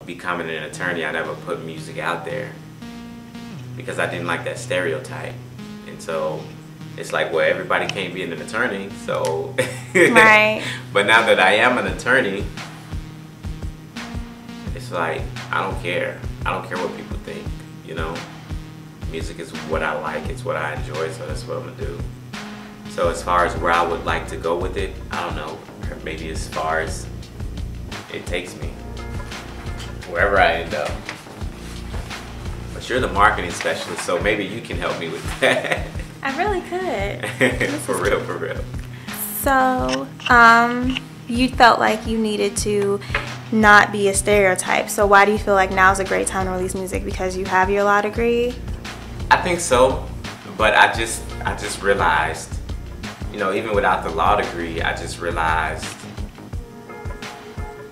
becoming an attorney, I never put music out there because I didn't like that stereotype. And so it's like, well, everybody can't be an attorney, so. Right. But now that I am an attorney, it's like, I don't care. I don't care what people think, you know? Music is what I like, it's what I enjoy, so that's what I'm gonna do. So as far as where I would like to go with it, I don't know, maybe as far as it takes me, wherever I end up. But you're the marketing specialist, so maybe you can help me with that. I really could. For real, for real. So, you felt like you needed to not be a stereotype. So why do you feel like now's a great time to release music? Because you have your law degree? I think so, but I just realized, you know, even without the law degree, I just realized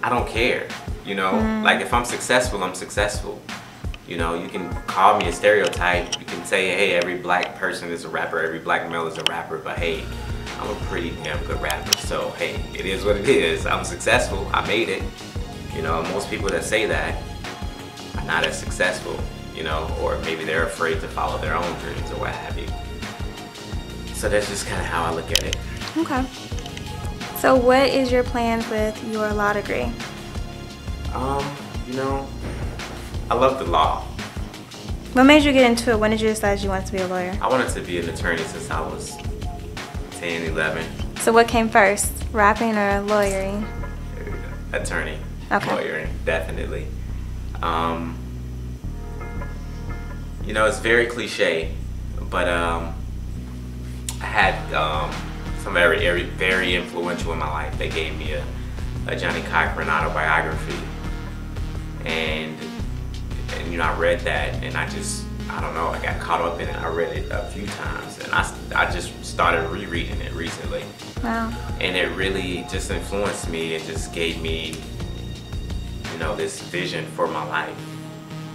I don't care, you know? Like, if I'm successful, I'm successful. You know, you can call me a stereotype, you can say, hey, every black person is a rapper, every black male is a rapper, but hey, I'm a pretty damn good rapper, so hey, it is what it is. I'm successful, I made it. You know, most people that say that are not as successful, you know, or maybe they're afraid to follow their own dreams or what have you. So that's just kind of how I look at it. Okay. So what is your plans with your law degree? You know, I love the law. What made you get into it? When did you decide you wanted to be a lawyer? I wanted to be an attorney since I was 10, 11. So what came first, rapping or lawyering? Attorney. Okay. Lawyering, definitely. You know, it's very cliche, but I had some very influential in my life. They gave me a Johnny Cochran autobiography, and you know, I read that, and I don't know, I got caught up in it. I read it a few times, and I just started rereading it recently. Wow. And it really just influenced me and just gave me, you know, this vision for my life.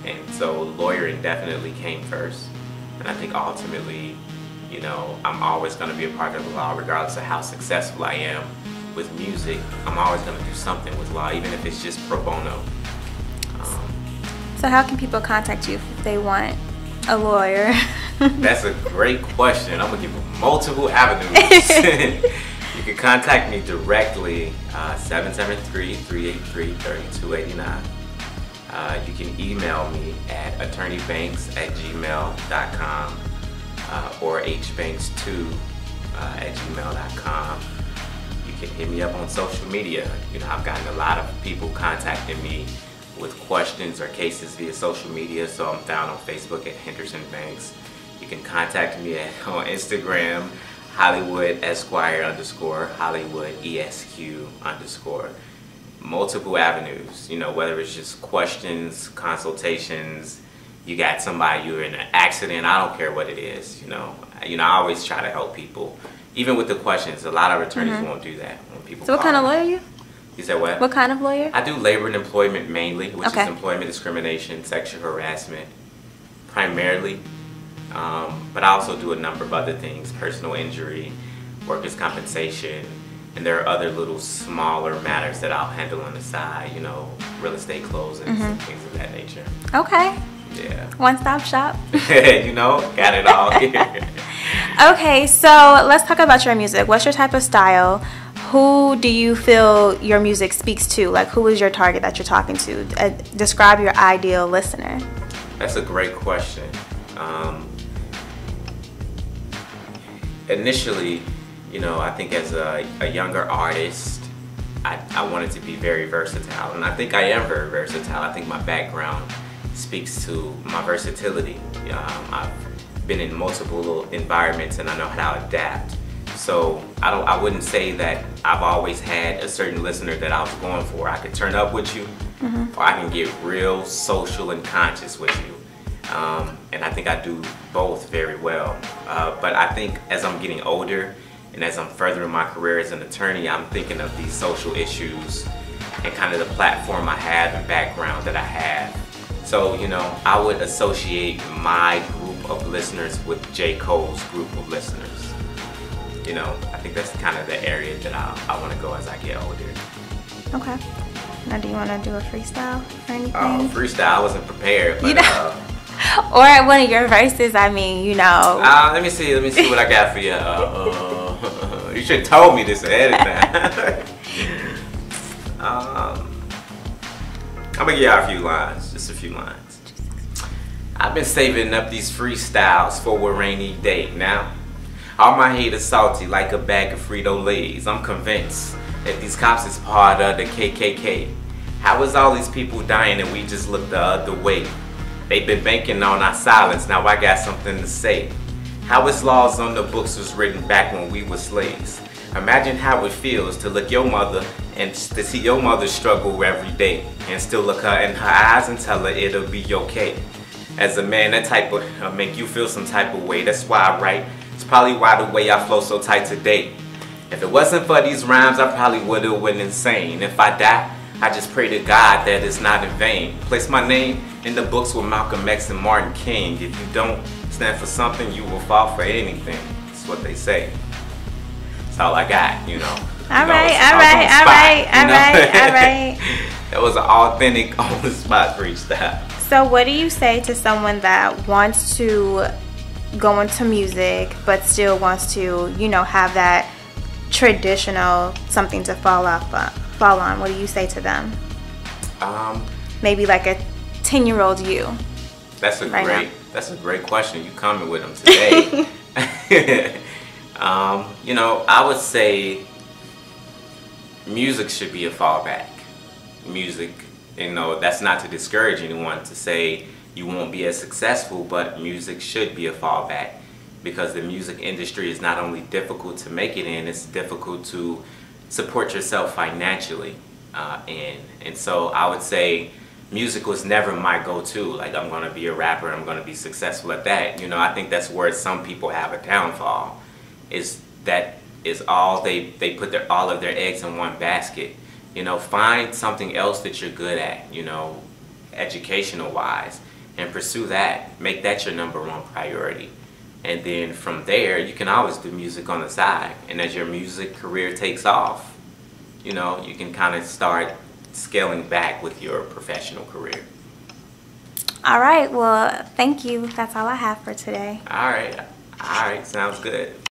And so lawyering definitely came first. And I think ultimately, you know, I'm always going to be a part of the law regardless of how successful I am with music. I'm always going to do something with law, even if it's just pro bono. So how can people contact you if they want a lawyer? That's a great question. I'm going to give them multiple avenues. You can contact me directly, 773-383-3289. You can email me at attorneybanks@gmail.com or hbanks2@gmail.com. You can hit me up on social media. You know, I've gotten a lot of people contacting me with questions or cases via social media, so I'm found on Facebook at Henderson Banks. You can contact me on Instagram, Hollywood Esquire _ Hollywood ESQ _ multiple avenues, you know, whether it's just questions, consultations, you got somebody, you're in an accident, I don't care what it is, you know, I always try to help people. Even with the questions, a lot of attorneys won't do that when people So what kind of lawyer are you? You said what? What kind of lawyer? I do labor and employment mainly, which is employment discrimination, sexual harassment, primarily. But I also do a number of other things, personal injury, workers' compensation, and there are other little smaller matters that I'll handle on the side, you know, real estate closings and things of that nature. Okay. Yeah. One-stop shop. You know, got it all here. Okay, so let's talk about your music. What's your type of style? Who do you feel your music speaks to? Like, who is your target that you're talking to? Describe your ideal listener. That's a great question. Initially, you know, I think as a younger artist, I wanted to be very versatile, and I think I am very versatile. I think my background speaks to my versatility. I've been in multiple environments and I know how to adapt. So I wouldn't say that I've always had a certain listener that I was going for. I could turn up with you, or I can get real social and conscious with you. And I think I do both very well. But I think as I'm getting older and as I'm furthering my career as an attorney, I'm thinking of these social issues and kind of the platform I have and background that I have. So, you know, I would associate my group of listeners with J. Cole's group of listeners. You know, I think that's kind of the area that I want to go as I get older. Okay. Or do you want to do a freestyle or anything? Oh, freestyle, I wasn't prepared. But, or one of your verses, I mean, you know. Let me see what I got for you. You should have told me this ahead of time. I'm gonna give y'all a few lines, just a few lines. I've been saving up these freestyles for a rainy day. Now, all my haters salty like a bag of Frito-Lays. I'm convinced that these cops is part of the KKK. How is all these people dying and we just look the other way? They've been banking on our silence, now I got something to say. How is laws on the books was written back when we were slaves? Imagine how it feels to look your mother and to see your mother struggle every day and still look her in her eyes and tell her it'll be okay. As a man, that type of make you feel some type of way. That's why I write. It's probably why the way I flow so tight today. If it wasn't for these rhymes, I probably would have went insane. If I die, I just pray to God that it's not in vain. Place my name in the books with Malcolm X and Martin King. If you don't stand for something, you will fall for anything. That's what they say. That's all I got, you know. All right. That was an authentic, on the spot freestyle. So what do you say to someone that wants to go into music but still wants to, you know, have that traditional something to fall on? What do you say to them? Maybe like a 10-year-old you. That's a great question. You coming with them today. You know, I would say music should be a fallback. Music, you know, that's not to discourage anyone to say you won't be as successful, but music should be a fallback because the music industry is not only difficult to make it in, it's difficult to support yourself financially. And so I would say music was never my go-to. Like, I'm going to be a rapper, I'm going to be successful at that. You know, I think that's where some people have a downfall. All they put all of their eggs in one basket. You know, find something else that you're good at, you know, educational wise, and pursue that. Make that your #1 priority. And then from there, you can always do music on the side. And as your music career takes off, you know, you can kind of start scaling back with your professional career. All right, well, thank you. That's all I have for today. All right, sounds good.